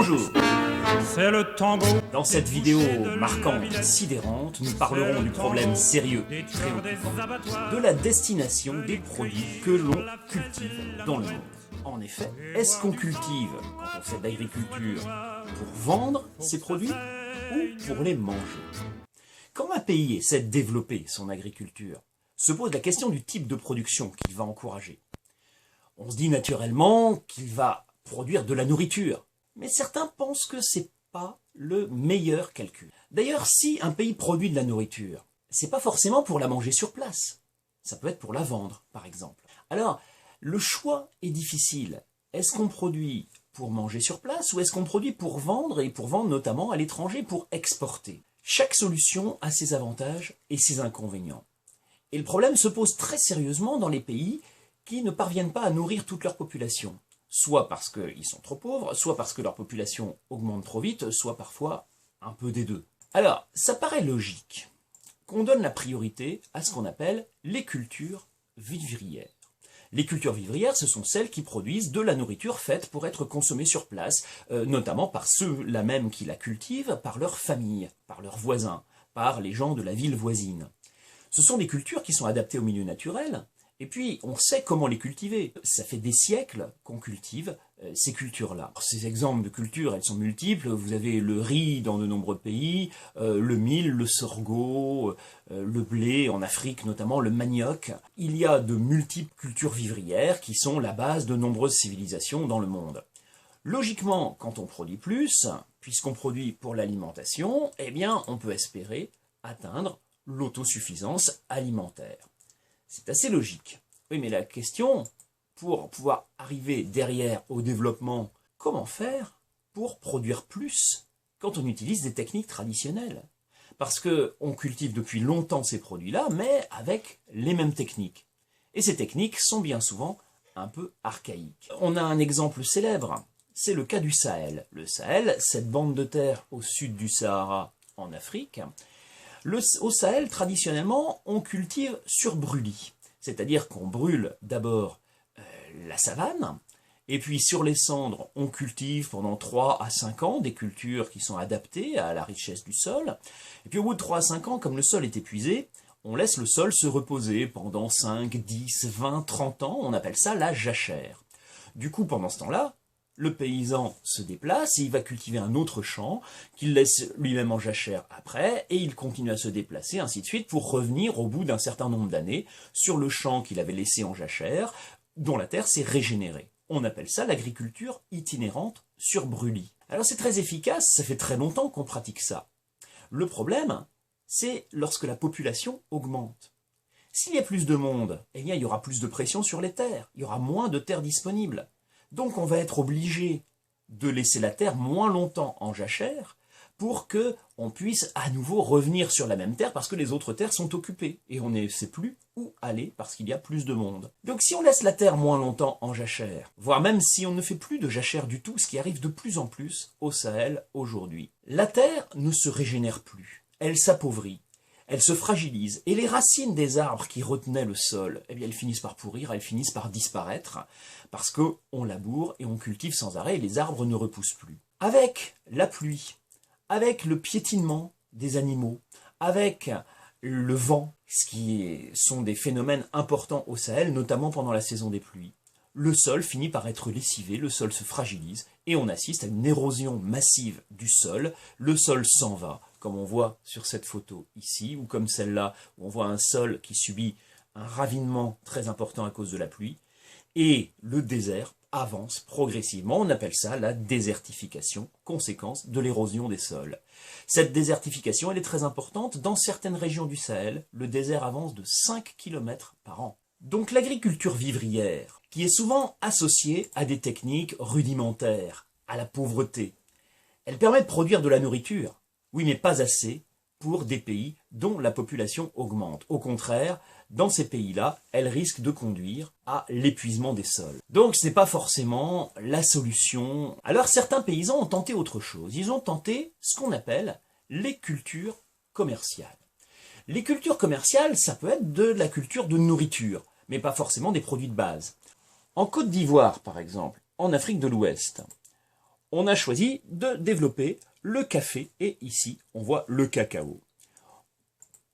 Bonjour. C'est le tango. Dans cette vidéo marquante et sidérante, nous parlerons du problème sérieux, préoccupant, de la destination des produits que l'on cultive dans le monde. En effet, est-ce qu'on cultive, quand on fait de l'agriculture, pour vendre ces produits ou pour les manger? Quand un pays essaie de développer son agriculture, se pose la question du type de production qu'il va encourager. On se dit naturellement qu'il va produire de la nourriture, mais certains pensent que c'est pas le meilleur calcul. D'ailleurs, si un pays produit de la nourriture, c'est pas forcément pour la manger sur place. Ça peut être pour la vendre, par exemple. Alors, le choix est difficile. Est-ce qu'on produit pour manger sur place ou est-ce qu'on produit pour vendre et pour vendre notamment à l'étranger, pour exporter? Chaque solution a ses avantages et ses inconvénients. Et le problème se pose très sérieusement dans les pays qui ne parviennent pas à nourrir toute leur population. Soit parce qu'ils sont trop pauvres, soit parce que leur population augmente trop vite, soit parfois un peu des deux. Alors, ça paraît logique qu'on donne la priorité à ce qu'on appelle les cultures vivrières. Les cultures vivrières, ce sont celles qui produisent de la nourriture faite pour être consommée sur place, notamment par ceux-là même qui la cultivent, par leur famille, par leurs voisins, par les gens de la ville voisine. Ce sont des cultures qui sont adaptées au milieu naturel, et puis on sait comment les cultiver. Ça fait des siècles qu'on cultive ces cultures-là. Ces exemples de cultures, elles sont multiples. Vous avez le riz dans de nombreux pays, le mil, le sorgho, le blé, en Afrique notamment, le manioc. Il y a de multiples cultures vivrières qui sont la base de nombreuses civilisations dans le monde. Logiquement, quand on produit plus, puisqu'on produit pour l'alimentation, eh bien on peut espérer atteindre l'autosuffisance alimentaire. C'est assez logique. Oui, mais la question, pour pouvoir arriver derrière au développement, comment faire pour produire plus quand on utilise des techniques traditionnelles? Parce qu'on cultive depuis longtemps ces produits-là, mais avec les mêmes techniques. Et ces techniques sont bien souvent un peu archaïques. On a un exemple célèbre, c'est le cas du Sahel. Le Sahel, cette bande de terre au sud du Sahara en Afrique. Au Sahel, traditionnellement, on cultive sur brûlis. C'est-à-dire qu'on brûle d'abord la savane, et puis sur les cendres, on cultive pendant 3 à 5 ans des cultures qui sont adaptées à la richesse du sol. Et puis au bout de 3 à 5 ans, comme le sol est épuisé, on laisse le sol se reposer pendant 5, 10, 20, 30 ans. On appelle ça la jachère. Du coup, pendant ce temps-là, le paysan se déplace et il va cultiver un autre champ qu'il laisse lui-même en jachère après et il continue à se déplacer, ainsi de suite, pour revenir au bout d'un certain nombre d'années sur le champ qu'il avait laissé en jachère, dont la terre s'est régénérée. On appelle ça l'agriculture itinérante sur brûlis. Alors c'est très efficace, ça fait très longtemps qu'on pratique ça. Le problème, c'est lorsque la population augmente. S'il y a plus de monde, eh bien, il y aura plus de pression sur les terres, il y aura moins de terres disponibles. Donc on va être obligé de laisser la terre moins longtemps en jachère pour qu'on puisse à nouveau revenir sur la même terre parce que les autres terres sont occupées et on ne sait plus où aller parce qu'il y a plus de monde. Donc si on laisse la terre moins longtemps en jachère, voire même si on ne fait plus de jachère du tout, ce qui arrive de plus en plus au Sahel aujourd'hui, la terre ne se régénère plus, elle s'appauvrit. Elle se fragilise, et les racines des arbres qui retenaient le sol, eh bien, elles finissent par pourrir, elles finissent par disparaître, parce qu'on laboure et on cultive sans arrêt, et les arbres ne repoussent plus. Avec la pluie, avec le piétinement des animaux, avec le vent, sont des phénomènes importants au Sahel, notamment pendant la saison des pluies, le sol finit par être lessivé, le sol se fragilise, et on assiste à une érosion massive du sol, le sol s'en va, comme on voit sur cette photo ici, ou comme celle-là, où on voit un sol qui subit un ravinement très important à cause de la pluie, et le désert avance progressivement. On appelle ça la désertification, conséquence de l'érosion des sols. Cette désertification, elle est très importante. Dans certaines régions du Sahel, le désert avance de 5 km par an. Donc l'agriculture vivrière, qui est souvent associée à des techniques rudimentaires, à la pauvreté, elle permet de produire de la nourriture. Oui, mais pas assez pour des pays dont la population augmente. Au contraire, dans ces pays-là, elle risque de conduire à l'épuisement des sols. Donc ce n'est pas forcément la solution. Alors certains paysans ont tenté autre chose. Ils ont tenté ce qu'on appelle les cultures commerciales. Les cultures commerciales, ça peut être de la culture de nourriture, mais pas forcément des produits de base. En Côte d'Ivoire, par exemple, en Afrique de l'Ouest, on a choisi de développer le café et ici on voit le cacao.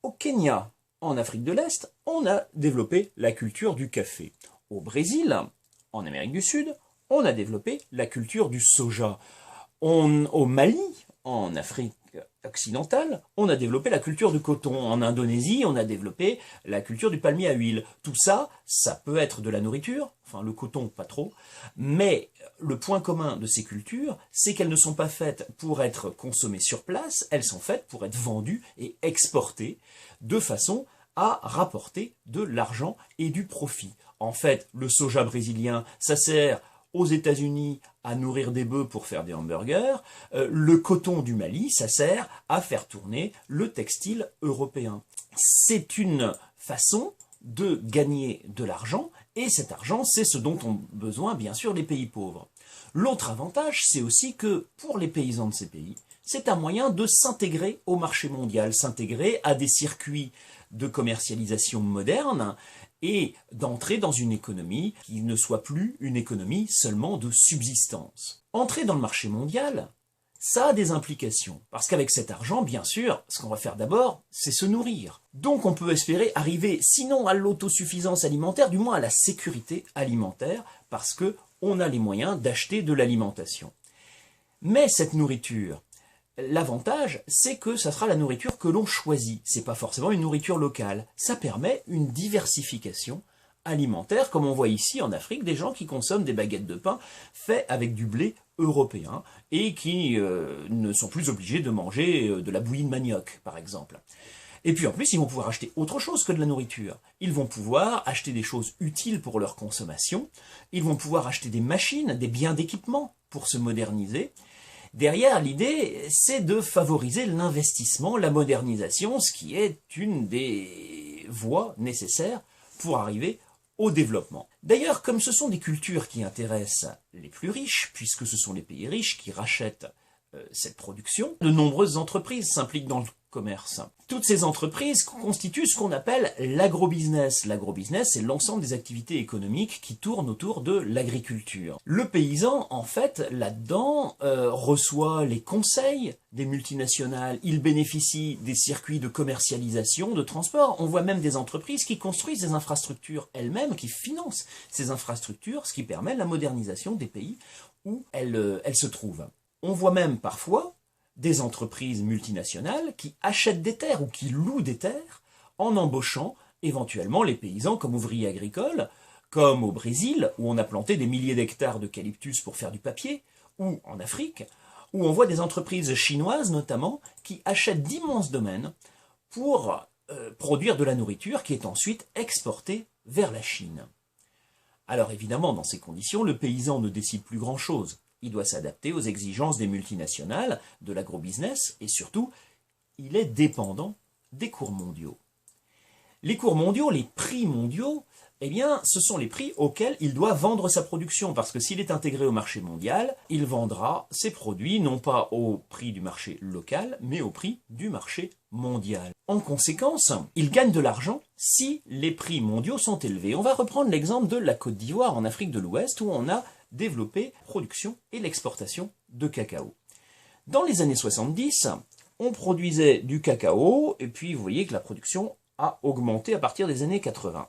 Au Kenya, en Afrique de l'Est, on a développé la culture du café. Au Brésil, en Amérique du Sud, on a développé la culture du soja. Au Mali, en Afrique occidentale, on a développé la culture du coton. En Indonésie, on a développé la culture du palmier à huile. Tout ça, ça peut être de la nourriture, enfin le coton pas trop, mais le point commun de ces cultures, c'est qu'elles ne sont pas faites pour être consommées sur place, elles sont faites pour être vendues et exportées de façon à rapporter de l'argent et du profit. En fait, le soja brésilien, ça sert aux États-Unis à nourrir des bœufs pour faire des hamburgers. Le coton du Mali, ça sert à faire tourner le textile européen. C'est une façon de gagner de l'argent, et cet argent, c'est ce dont ont besoin, bien sûr, les pays pauvres. L'autre avantage, c'est aussi que, pour les paysans de ces pays, c'est un moyen de s'intégrer au marché mondial, s'intégrer à des circuits de commercialisation moderne et d'entrer dans une économie qui ne soit plus une économie seulement de subsistance. Entrer dans le marché mondial, ça a des implications, parce qu'avec cet argent, bien sûr, ce qu'on va faire d'abord, c'est se nourrir. Donc on peut espérer arriver, sinon à l'autosuffisance alimentaire, du moins à la sécurité alimentaire, parce qu'on a les moyens d'acheter de l'alimentation. Mais cette nourriture, l'avantage, c'est que ça sera la nourriture que l'on choisit. C'est pas forcément une nourriture locale. Ça permet une diversification alimentaire, comme on voit ici en Afrique, des gens qui consomment des baguettes de pain faites avec du blé européen et qui ne sont plus obligés de manger de la bouillie de manioc, par exemple. Et puis en plus, ils vont pouvoir acheter autre chose que de la nourriture. Ils vont pouvoir acheter des choses utiles pour leur consommation. Ils vont pouvoir acheter des machines, des biens d'équipement pour se moderniser. Derrière, l'idée, c'est de favoriser l'investissement, la modernisation, ce qui est une des voies nécessaires pour arriver au développement. D'ailleurs, comme ce sont des cultures qui intéressent les plus riches, puisque ce sont les pays riches qui rachètent cette production, de nombreuses entreprises s'impliquent dans le commerce. Toutes ces entreprises constituent ce qu'on appelle l'agrobusiness. L'agrobusiness, c'est l'ensemble des activités économiques qui tournent autour de l'agriculture. Le paysan, en fait, là-dedans, reçoit les conseils des multinationales. Il bénéficie des circuits de commercialisation, de transport. On voit même des entreprises qui construisent des infrastructures elles-mêmes, qui financent ces infrastructures, ce qui permet la modernisation des pays où elles se trouvent. On voit même parfois des entreprises multinationales qui achètent des terres ou qui louent des terres en embauchant éventuellement les paysans comme ouvriers agricoles, comme au Brésil où on a planté des milliers d'hectares d'eucalyptus pour faire du papier, ou en Afrique où on voit des entreprises chinoises notamment qui achètent d'immenses domaines pour produire de la nourriture qui est ensuite exportée vers la Chine. Alors évidemment, dans ces conditions, le paysan ne décide plus grand-chose. Il doit s'adapter aux exigences des multinationales, de l'agrobusiness, et surtout, il est dépendant des cours mondiaux. Les cours mondiaux, les prix mondiaux, eh bien, ce sont les prix auxquels il doit vendre sa production, parce que s'il est intégré au marché mondial, il vendra ses produits non pas au prix du marché local, mais au prix du marché mondial. En conséquence, il gagne de l'argent si les prix mondiaux sont élevés. On va reprendre l'exemple de la Côte d'Ivoire en Afrique de l'Ouest, où on a développer la production et l'exportation de cacao. Dans les années 70, on produisait du cacao, et puis vous voyez que la production a augmenté à partir des années 80.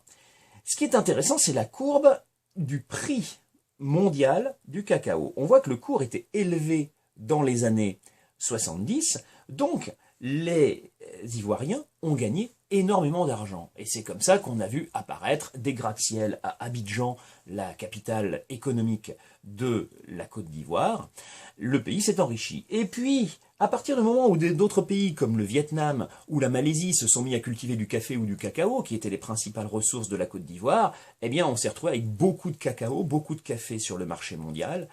Ce qui est intéressant, c'est la courbe du prix mondial du cacao. On voit que le cours était élevé dans les années 70, donc les Ivoiriens ont gagné énormément d'argent. Et c'est comme ça qu'on a vu apparaître des gratte-ciel à Abidjan, la capitale économique de la Côte d'Ivoire. Le pays s'est enrichi. Et puis, à partir du moment où d'autres pays comme le Vietnam ou la Malaisie se sont mis à cultiver du café ou du cacao, qui étaient les principales ressources de la Côte d'Ivoire, eh bien on s'est retrouvé avec beaucoup de cacao, beaucoup de café sur le marché mondial.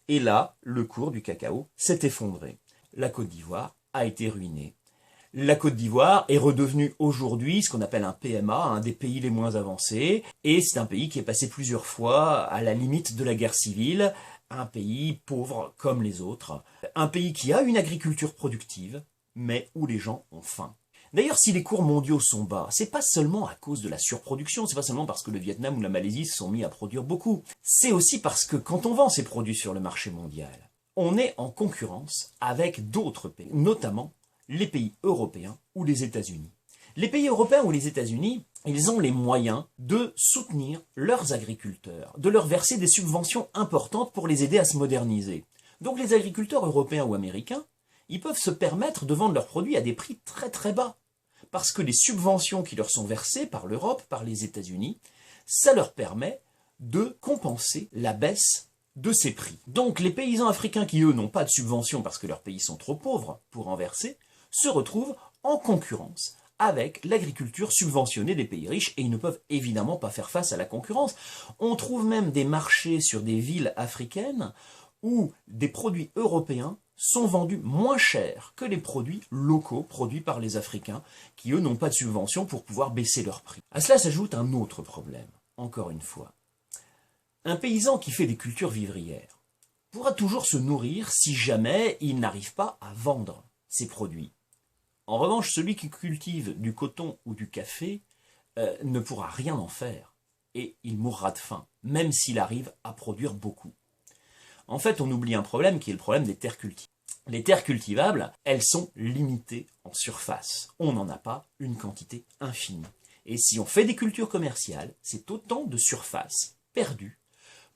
Et là, le cours du cacao s'est effondré. La Côte d'Ivoire a été ruinée. La Côte d'Ivoire est redevenue aujourd'hui ce qu'on appelle un PMA, un des pays les moins avancés, et c'est un pays qui est passé plusieurs fois à la limite de la guerre civile, un pays pauvre comme les autres, un pays qui a une agriculture productive, mais où les gens ont faim. D'ailleurs, si les cours mondiaux sont bas, c'est pas seulement à cause de la surproduction, c'est pas seulement parce que le Vietnam ou la Malaisie se sont mis à produire beaucoup, c'est aussi parce que quand on vend ces produits sur le marché mondial, on est en concurrence avec d'autres pays, notamment les pays européens ou les États-Unis. Les pays européens ou les États-Unis, ils ont les moyens de soutenir leurs agriculteurs, de leur verser des subventions importantes pour les aider à se moderniser. Donc les agriculteurs européens ou américains, ils peuvent se permettre de vendre leurs produits à des prix très très bas. Parce que les subventions qui leur sont versées par l'Europe, par les États-Unis, ça leur permet de compenser la baisse de ces prix. Donc les paysans africains qui, eux, n'ont pas de subventions parce que leurs pays sont trop pauvres pour en verser, se retrouvent en concurrence avec l'agriculture subventionnée des pays riches et ils ne peuvent évidemment pas faire face à la concurrence. On trouve même des marchés sur des villes africaines où des produits européens sont vendus moins cher que les produits locaux produits par les Africains qui, eux, n'ont pas de subvention pour pouvoir baisser leurs prix. À cela s'ajoute un autre problème, encore une fois. Un paysan qui fait des cultures vivrières pourra toujours se nourrir si jamais il n'arrive pas à vendre ses produits. En revanche, celui qui cultive du coton ou du café ne pourra rien en faire et il mourra de faim, même s'il arrive à produire beaucoup. En fait, on oublie un problème qui est le problème des terres cultivables. Les terres cultivables, elles sont limitées en surface. On n'en a pas une quantité infinie. Et si on fait des cultures commerciales, c'est autant de surface perdue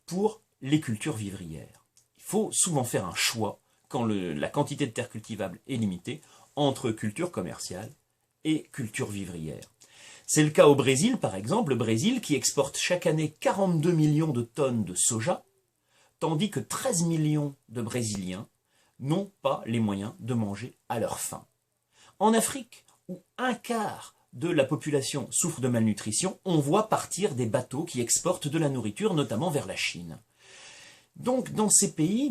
pour les cultures vivrières. Il faut souvent faire un choix, quand la quantité de terres cultivables est limitée, entre culture commerciale et culture vivrière. C'est le cas au Brésil, par exemple, le Brésil qui exporte chaque année 42 millions de tonnes de soja, tandis que 13 millions de Brésiliens n'ont pas les moyens de manger à leur faim. En Afrique, où un quart de la population souffre de malnutrition, on voit partir des bateaux qui exportent de la nourriture, notamment vers la Chine. Donc, dans ces pays,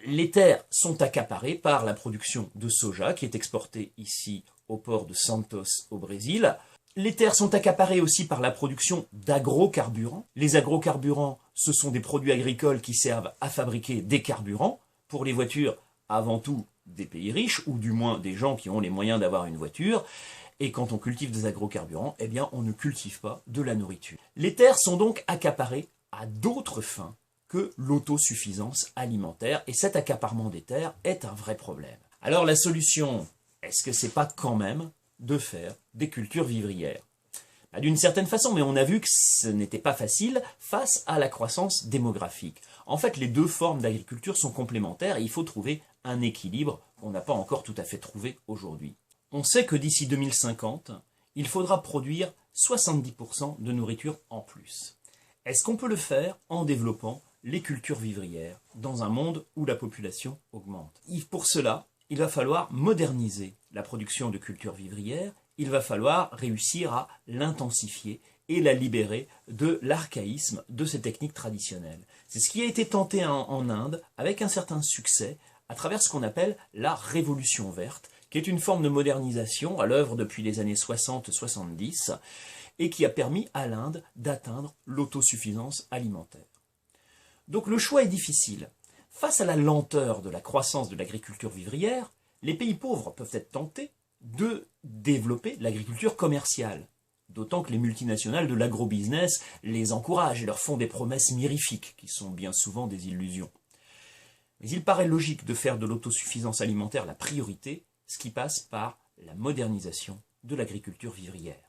les terres sont accaparées par la production de soja qui est exportée ici au port de Santos au Brésil. Les terres sont accaparées aussi par la production d'agrocarburants. Les agrocarburants, ce sont des produits agricoles qui servent à fabriquer des carburants pour les voitures, avant tout des pays riches, ou du moins des gens qui ont les moyens d'avoir une voiture. Et quand on cultive des agrocarburants, eh bien on ne cultive pas de la nourriture. Les terres sont donc accaparées à d'autres fins que l'autosuffisance alimentaire, et cet accaparement des terres est un vrai problème. Alors la solution, est-ce que c'est pas quand même de faire des cultures vivrières? D'une certaine façon, mais on a vu que ce n'était pas facile face à la croissance démographique. En fait, les deux formes d'agriculture sont complémentaires et il faut trouver un équilibre qu'on n'a pas encore tout à fait trouvé aujourd'hui. On sait que d'ici 2050, il faudra produire 70% de nourriture en plus. Est-ce qu'on peut le faire en développant les cultures vivrières dans un monde où la population augmente? Pour cela, il va falloir moderniser la production de cultures vivrières, il va falloir réussir à l'intensifier et la libérer de l'archaïsme de ces techniques traditionnelles. C'est ce qui a été tenté en Inde avec un certain succès à travers ce qu'on appelle la révolution verte, qui est une forme de modernisation à l'œuvre depuis les années 60-70 et qui a permis à l'Inde d'atteindre l'autosuffisance alimentaire. Donc le choix est difficile. Face à la lenteur de la croissance de l'agriculture vivrière, les pays pauvres peuvent être tentés de développer l'agriculture commerciale. D'autant que les multinationales de l'agrobusiness les encouragent et leur font des promesses mirifiques, qui sont bien souvent des illusions. Mais il paraît logique de faire de l'autosuffisance alimentaire la priorité, ce qui passe par la modernisation de l'agriculture vivrière.